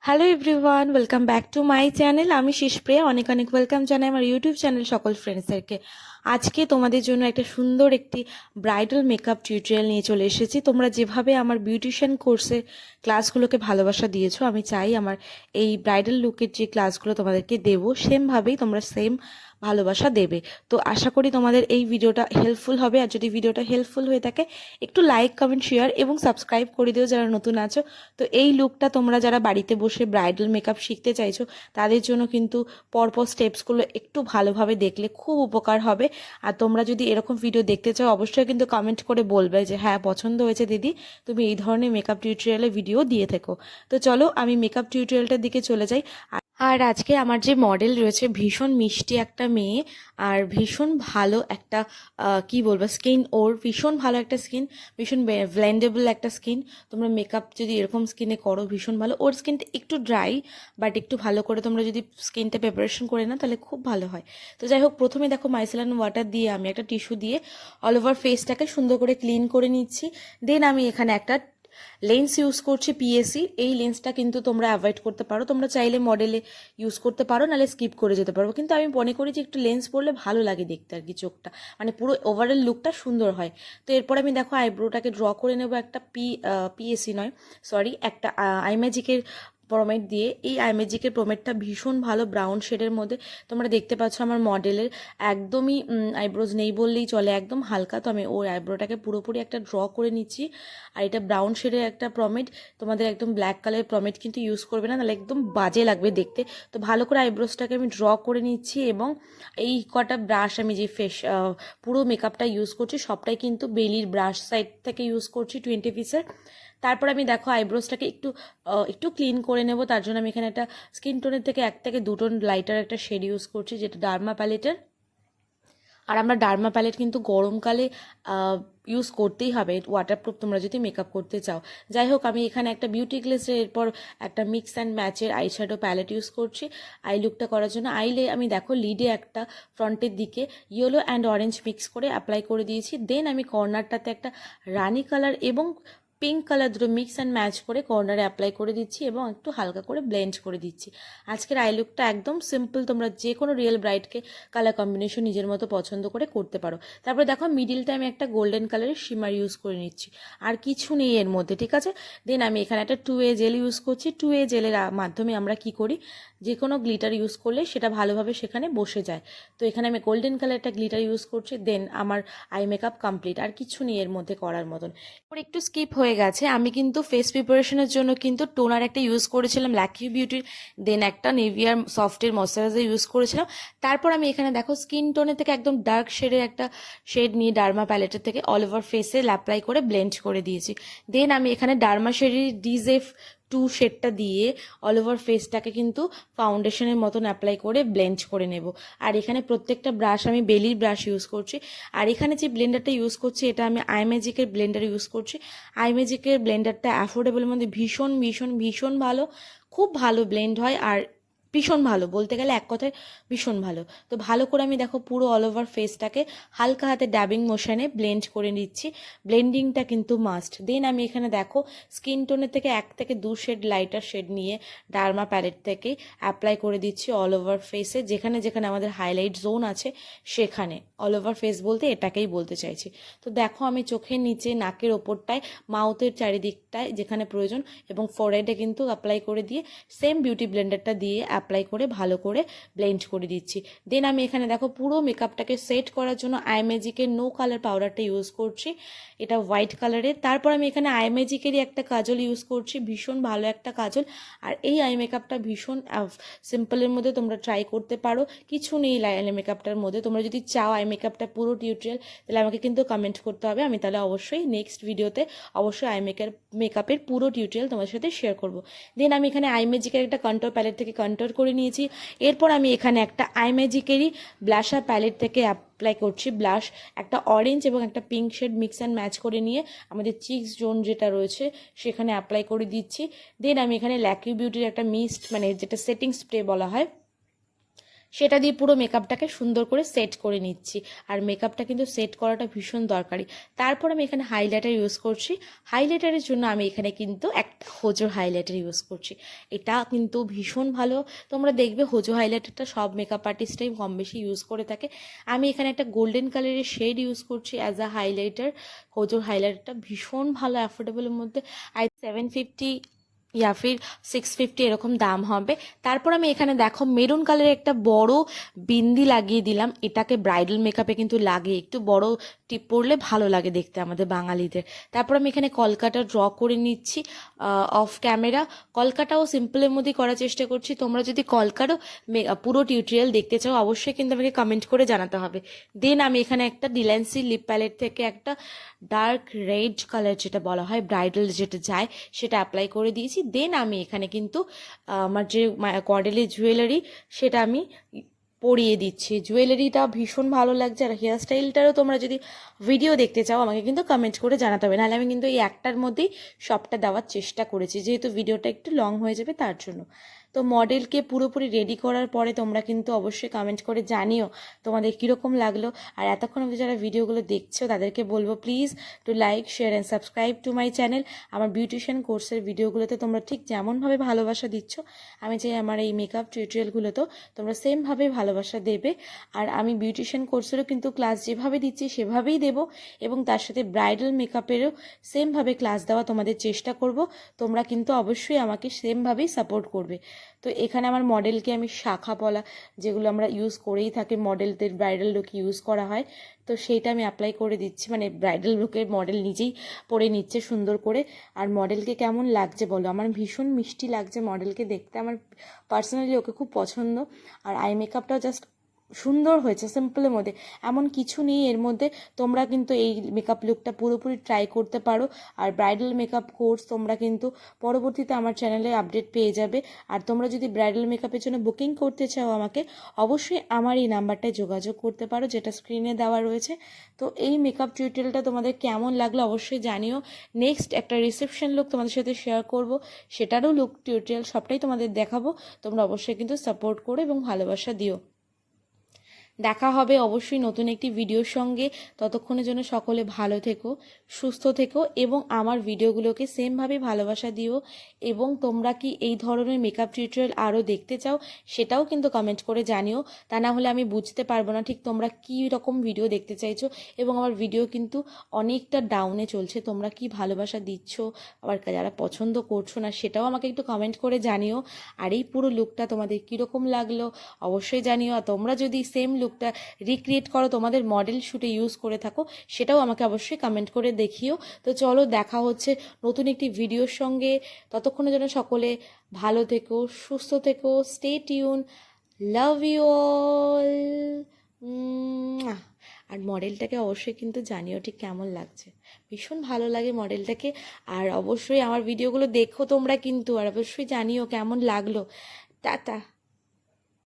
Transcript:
Hello everyone, welcome back to my channel. আমি সispriya, অনেক অনেক ওয়েলকাম জানাই আমার ইউটিউব চ্যানেল সকল ফ্রেন্ডসদেরকে। আজকে তোমাদের জন্য একটা সুন্দর একটি ব্রাইডাল মেকআপ টিউটোরিয়াল নিয়ে চলে এসেছি। তোমরা যেভাবে আমার বিউটিশিয়ান কোর্সে ক্লাসগুলোকে ভালোবাসা দিয়েছো, আমি চাই আমার এই ব্রাইডাল লুকের যে ক্লাসগুলো তোমাদেরকে দেবো সেমভাবেই তোমরা সেম ভালোবাসা দেবে। তো আশা করি তোমাদের এই ভিডিওটা হেল্পফুল হবে। আর যদি ভিডিওটা হেল্পফুল হয়ে থাকে একটু লাইক, কমেন্ট, শেয়ার এবং সাবস্ক্রাইব করে দিও যারা নতুন আছো। তো এই লুকটা তোমরা যারা বাড়িতে বসে ব্রাইডাল মেকআপ শিখতে চাইছো তাদের জন্য কিন্তু পরপর স্টেপসগুলো একটু ভালোভাবে দেখলে খুব উপকার হবে। আর তোমরা যদি এরকম ভিডিও দেখতে চাও অবশ্যই কিন্তু কমেন্ট করে বলবে যে হ্যাঁ পছন্দ হয়েছে দিদি, তুমি এই ধরনের মেকআপ টিউটোরিয়ালে ভিডিও দিয়ে থেকো। তো চলো আমি মেকআপ টিউটোরিয়ালটার দিকে চলে যাই। আর আজকে আমার যে মডেল রয়েছে ভীষণ মিষ্টি একটা মেয়ে, আর ভীষণ ভালো একটা কি বলবো স্কিন, ওর ভীষণ ভালো একটা স্কিন, ভীষণ ব্লেন্ডেবল একটা স্কিন। তোমরা মেকআপ যদি এরকম স্কিনে করো ভীষণ ভালো। ওর স্কিনটা একটু ড্রাই, বাট একটু ভালো করে তোমরা যদি স্কিনটা প্রিপারেশন করে নাও তাহলে খুব ভালো হয়। তো যাই হোক, প্রথমে দেখো মাইসেলান ওয়াটার দিয়ে আমি একটা টিস্যু দিয়ে অল ওভার ফেসটাকে সুন্দর করে ক্লিন করে নিচ্ছি। দেন আমি এখানে একটা লেন্স ইউজ করছি পিএসি। এই লেন্সটা কিন্তু তোমরা অ্যাভয়েড করতে পারো, তোমরা চাইলে মডেলে ইউজ করতে পারো, নাহলে স্কিপ করে যেতে পারো। কিন্তু আমি মনে করি যে একটু লেন্স পরলে ভালো লাগে দেখতে আর কি, চোখটা মানে পুরো ওভারঅল লুকটা সুন্দর হয়। তো এরপর আমি দেখো আইব্রোটাকে ড্র করে নেবো একটা পিএসি নয় সরি, একটা আইম্যাজিকের প্রমেট দিয়ে। এই আইম্যাজিকের প্রমেটটা ভীষণ ভালো ব্রাউন শেডের মধ্যে। তোমরা দেখতে পাচ্ছ আমার মডেলের একদমই আইব্রোজ নেই বললেই চলে, একদম হালকা। তো আমি ওর আইব্রোটাকে পুরোপুরি একটা ড্র করে নিচ্ছি। আর এটা ব্রাউন শেডের একটা প্রমেট, তোমাদের একদম ব্ল্যাক কালারের প্রমেট কিন্তু ইউজ করবে না, নাহলে একদম বাজে লাগবে দেখতে। তো ভালো করে আইব্রোসটাকে আমি ড্র করে নিচ্ছি। এবং এই কটা ব্রাশ আমি যে পুরো মেকআপটা ইউজ করছি সবটাই কিন্তু বেলির ব্রাশ সাইড থেকে ইউজ করছি 20 পিসের। তারপর আমি দেখো আইব্রোসটাকে একটু একটু ক্লিন করে নেব। তার জন্য আমি এখানে একটা স্কিন টোনের থেকে 1 থেকে 2 টোন লাইটার একটা শেড ইউজ করছি, যেটা ডার্মা প্যালেটের। আর আমরা ডার্মা প্যালেট কিন্তু গরমকালে ইউজ করতেই হবে, ওয়াটারপ্রুফ তোমরা যদি মেকআপ করতে চাও। যাই হোক, আমি এখানে একটা বিউটি গ্লেসের এরপর একটা মিক্স অ্যান্ড ম্যাচের আই শ্যাডো প্যালেট ইউজ করছি আই লুকটা করার জন্য। আইলে আমি দেখো লিডে একটা ফ্রন্টের দিকে ইয়েলো অ্যান্ড অরেঞ্জ মিক্স করে অ্যাপ্লাই করে দিয়েছি। দেন আমি কর্নারটাতে একটা রানি কালার এবং পিঙ্ক কালার দুটো মিক্স অ্যান্ড ম্যাচ করে কর্নারে অ্যাপ্লাই করে দিচ্ছি এবং একটু হালকা করে ব্লেন্ড করে দিচ্ছি। আজকের আই লুকটা একদম সিম্পল, তোমরা যে কোনো রিয়েল ব্রাইডকে কালার কম্বিনেশন নিজের মতো পছন্দ করে করতে পারো। তারপরে দেখো মিডিলটা আমি একটা গোল্ডেন কালারের শিমার ইউজ করে নিচ্ছি, আর কিছু নেই এর মধ্যে, ঠিক আছে। দেন আমি এখানে একটা 2A জেল ইউজ করছি। 2A জেলের মাধ্যমে আমরা কি করি, যে কোনো গ্লিটার ইউজ করলে সেটা ভালোভাবে সেখানে বসে যায়। তো এখানে আমি গোল্ডেন কালার একটা গ্লিটার ইউজ করছি। দেন আমার আই মেকআপ কমপ্লিট, আর কিছু নেই এর মধ্যে করার মতন। একটু স্কিপ হয়ে গেছে, আমি কিন্তু ফেস প্রিপারেশনের জন্য কিন্তু টোনার একটা ইউজ করেছিলাম লাকি বিউটির, দেন একটা নিভিয়ার সফটের ময়শ্চারাইজার ইউজ করেছিলাম। তারপর আমি এখানে দেখো স্কিন টোনের থেকে একদম ডার্ক শেডের একটা শেড নিয়ে ডার্মা প্যালেটের থেকে অল ওভার ফেসে অ্যাপ্লাই করে ব্লেন্ড করে দিয়েছি। দেন আমি এখানে ডার্মা শেডের ডিজেফ 2 শেডটা দিয়ে অল ওভার ফেসটাকে কিন্তু ফাউন্ডেশনের মতন অ্যাপ্লাই করে ব্লেন্ড করে নেব। আর এখানে প্রত্যেকটা ব্রাশ আমি বেলির ব্রাশ ইউজ করছি। আর এখানে যে ব্লেন্ডারটা ইউজ করছি এটা আমি আইম্যাজিকের ব্লেন্ডার ইউজ করছি। আইম্যাজিকের ব্লেন্ডারটা অ্যাফোর্ডেবলের মধ্যে ভীষণ ভীষণ ভীষণ ভালো, খুব ভালো ব্লেন্ড হয়। আর ভীষণ ভালো বলতে গেলে এক কথায় ভীষণ ভালো। তো ভালো করে আমি দেখো পুরো অল ওভার ফেসটাকে হালকা হাতে ড্যাবিং মোশনে ব্লেন্ড করে নিচ্ছি। ব্লেন্ডিংটা কিন্তু মাস্ট। দেন আমি এখানে দেখো স্কিন টোনের থেকে 1 থেকে 2 শেড লাইটার শেড নিয়ে ডার্মা প্যালেট থেকে অ্যাপ্লাই করে দিচ্ছি অল ওভার ফেসে, যেখানে যেখানে আমাদের হাইলাইট জোন আছে সেখানে। অল ওভার ফেস বলতে এটাকেই বলতে চাইছি। তো দেখো আমি চোখের নিচে, নাকের ওপরটায়, মাউথের চারিদিকটায় যেখানে প্রয়োজন এবং ফোরহেডে কিন্তু অ্যাপ্লাই করে দিয়ে সেম বিউটি ব্লেন্ডারটা দিয়ে অ্যাপ্লাই করে ভালো করে ব্লেন্ড করে দিচ্ছি। দেন আমি এখানে দেখো পুরো মেকআপটাকে সেট করার জন্য আইম্যাজিকের নো কালার পাউডারটা ইউজ করছি, এটা হোয়াইট কালারের। তারপর আমি এখানে আইম্যাজিকেরই একটা কাজল ইউজ করছি, ভীষণ ভালো একটা কাজল। আর এই আই মেকআপটা ভীষণ সিম্পলের মধ্যে তোমরা ট্রাই করতে পারো, কিছু নেই আই মেকআপটার মধ্যে। তোমরা যদি চাও আই মেকআপটা পুরো টিউটোরিয়াল, তাহলে আমাকে কিন্তু কমেন্ট করতে হবে, আমি তাহলে অবশ্যই নেক্সট ভিডিওতে অবশ্যই আই মেকআপের পুরো টিউটোরিয়াল তোমার সাথে শেয়ার করবো। দেন আমি এখানে আইম্যাজিকের একটা কন্ট্রোল প্যালেট থেকে কন্ট্রোল করে নিয়েছি। এরপর আমি এখানে একটা আইম্যাজিকেরই ব্লাশার প্যালেট থেকে অ্যাপ্লাই করছি ব্লাশ, একটা অরেঞ্জ এবং একটা pink shade mix and match করে নিয়ে আমাদের চিক্স জোন যেটা রয়েছে সেখানে অ্যাপ্লাই করে দিচ্ছি। দেন আমি এখানে ল্যাকি বিউটির একটা মিস্ট, মানে যেটা সেটিং স্প্রে বলা হয়, সেটা দিয়ে পুরো মেকআপটাকে সুন্দর করে সেট করে নিচ্ছি। আর মেকআপটা কিন্তু সেট করাটা ভীষণ দরকারি। তারপর আমি এখানে হাইলাইটার ইউজ করছি। হাইলাইটারের জন্য আমি এখানে কিন্তু একটা হোজো হাইলাইটার ইউজ করছি। এটা কিন্তু ভীষণ ভালো। তোমরা দেখবে হোজো হাইলাইটারটা সব মেকআপ আর্টিস্টরাই কম বেশি ইউজ করে থাকে। আমি এখানে একটা গোল্ডেন কালারের শেড ইউজ করছি অ্যাজ আ হাইলাইটার। হোজোর হাইলাইটারটা ভীষণ ভালো, অ্যাফোর্ডেবলের মধ্যে। 750 ইয়া ফির 650 এরকম দাম হবে। তারপর আমি এখানে দেখো মেরুন কালারের একটা বড় বিন্দি লাগিয়ে দিলাম। এটাকে ব্রাইডাল মেকআপে কিন্তু লাগে, একটু বড় টিপ পরলে ভালো লাগে দেখতে আমাদের বাঙালিদের। তারপর আমি এখানে কলকাটা ড্র করে নিচ্ছি অফ ক্যামেরা। কলকাটাও সিম্পলের মধ্যেই করার চেষ্টা করছি। তোমরা যদি কলকারও পুরো টিউটোরিয়াল দেখতে চাও অবশ্যই কিন্তু আমাকে কমেন্ট করে জানাতে হবে। দেন আমি এখানে একটা ডিল্যান্সি লিপ প্যালেট থেকে একটা ডার্ক রেড কালার যেটা বলা হয় ব্রাইডাল যেটা যায় সেটা অ্যাপ্লাই করে দিয়েছি। দেন আমি এখানে কিন্তু আমার যে কর্ডেলের জুয়েলারি সেটা আমি পরিয়ে দিচ্ছি। জুয়েলারিটা ভীষণ ভালো লাগছে। আর হেয়ার স্টাইলটারও তোমরা যদি ভিডিও দেখতে চাও আমাকে কিন্তু কমেন্ট করে জানাতে হবে, নাহলে আমি কিন্তু এই একটার মধ্যেই সবটা দেওয়ার চেষ্টা করেছি, যেহেতু ভিডিওটা একটু লং হয়ে যাবে তার জন্য। তো মডেলকে পুরোপুরি রেডি করার পরে তোমরা কিন্তু অবশ্যই কমেন্ট করে জানিও তোমাদের কীরকম লাগলো। আর এতক্ষণ অবধি যারা ভিডিওগুলো দেখছো তাদেরকে বলবো please to like, share and subscribe to my channel. আমার বিউটিশিয়ান কোর্সের ভিডিওগুলোতে তোমরা ঠিক যেমনভাবে ভালোবাসা দিচ্ছ আমি চাই আমার এই মেকআপ টিউটোরিয়ালগুলোতেও তোমরা সেমভাবে ভালোবাসা দেবে। আর আমি বিউটিশিয়ান কোর্সেরও কিন্তু ক্লাস যেভাবে দিচ্ছি সেভাবেই দেবো, এবং তার সাথে ব্রাইডাল মেকআপেরও সেমভাবে ক্লাস দেওয়া তোমাদের চেষ্টা করব। তোমরা কিন্তু অবশ্যই আমাকে সেমভাবেই সাপোর্ট করবে। তো এখানে আমার মডেলকে আমি শাখা পলা যেগুলো আমরা ইউজ করেই থাকি, মডেলদের ব্রাইডাল লুকে ইউজ করা হয়, তো সেইটা আমি অ্যাপ্লাই করে দিচ্ছি। মানে ব্রাইডাল লুকে মডেল নিজেই পরে নিচ্ছে সুন্দর করে। আর মডেলকে কেমন লাগছে বলো? আমার ভীষণ মিষ্টি লাগছে মডেলকে দেখতে, আমার পার্সোনালি ওকে খুব পছন্দ। আর আই মেকআপটাও জাস্ট সুন্দর হয়েছে, সিম্পলের মধ্যে, এমন কিছু নেই এর মধ্যে। তোমরা কিন্তু এই মেকআপ লুকটা পুরোপুরি ট্রাই করতে পারো। আর ব্রাইডাল মেকআপ কোর্স তোমরা কিন্তু পরবর্তীতে আমার চ্যানেলে আপডেট পেয়ে যাবে। আর তোমরা যদি ব্রাইডাল মেকআপের জন্য বুকিং করতে চাও আমাকে অবশ্যই আমার এই নাম্বারটায় যোগাযোগ করতে পারো যেটা স্ক্রিনে দেওয়া রয়েছে। তো এই মেকআপ টিউটোরিয়ালটা তোমাদের কেমন লাগলো অবশ্যই জানিও। নেক্সট একটা রিসেপশন লুক তোমাদের সাথে শেয়ার করব, সেটারও লুক টিউটোরিয়াল সবটাই তোমাদের দেখাবো। তোমরা অবশ্যই কিন্তু সাপোর্ট করো এবং ভালোবাসা দিও। দেখা হবে অবশ্যই নতুন একটি ভিডিওর সঙ্গে। ততক্ষণের জন্য সকলে ভালো থেকো, সুস্থ থেকো এবং আমার ভিডিওগুলোকে সেমভাবে ভালোবাসা দিও। এবং তোমরা কি এই ধরনের মেকআপ টিউটোরিয়াল আরও দেখতে চাও সেটাও কিন্তু কমেন্ট করে জানিও। তা না হলে আমি বুঝতে পারবো না ঠিক তোমরা কী রকম ভিডিও দেখতে চাইছো। এবং আমার ভিডিও কিন্তু অনেকটা ডাউনে চলছে, তোমরা কি ভালোবাসা দিচ্ছ আবার যারা পছন্দ করছো না সেটাও আমাকে একটু কমেন্ট করে জানিও। আর এই পুরো লুকটা তোমাদের কীরকম লাগলো অবশ্যই জানিও। আর তোমরা যদি সেম লুকটা রিক্রিয়েট করো, তোমাদের মডেল শ্যুটে ইউজ করে থাকো, সেটাও আমাকে অবশ্যই কমেন্ট করে দেখিও। তো চলো দেখা হচ্ছে নতুন একটি ভিডিওর সঙ্গে। ততক্ষণের জন্য সকলে ভালো থেকো, সুস্থ থেকো, stay tuned, love you all. আর মডেলটাকে অবশ্যই কিন্তু জানিও ঠিক কেমন লাগছে, ভীষণ ভালো লাগে মডেলটাকে। আর অবশ্যই আমার ভিডিওগুলো দেখো তোমরা কিন্তু, আর অবশ্যই জানিও কেমন লাগলো। টাটা।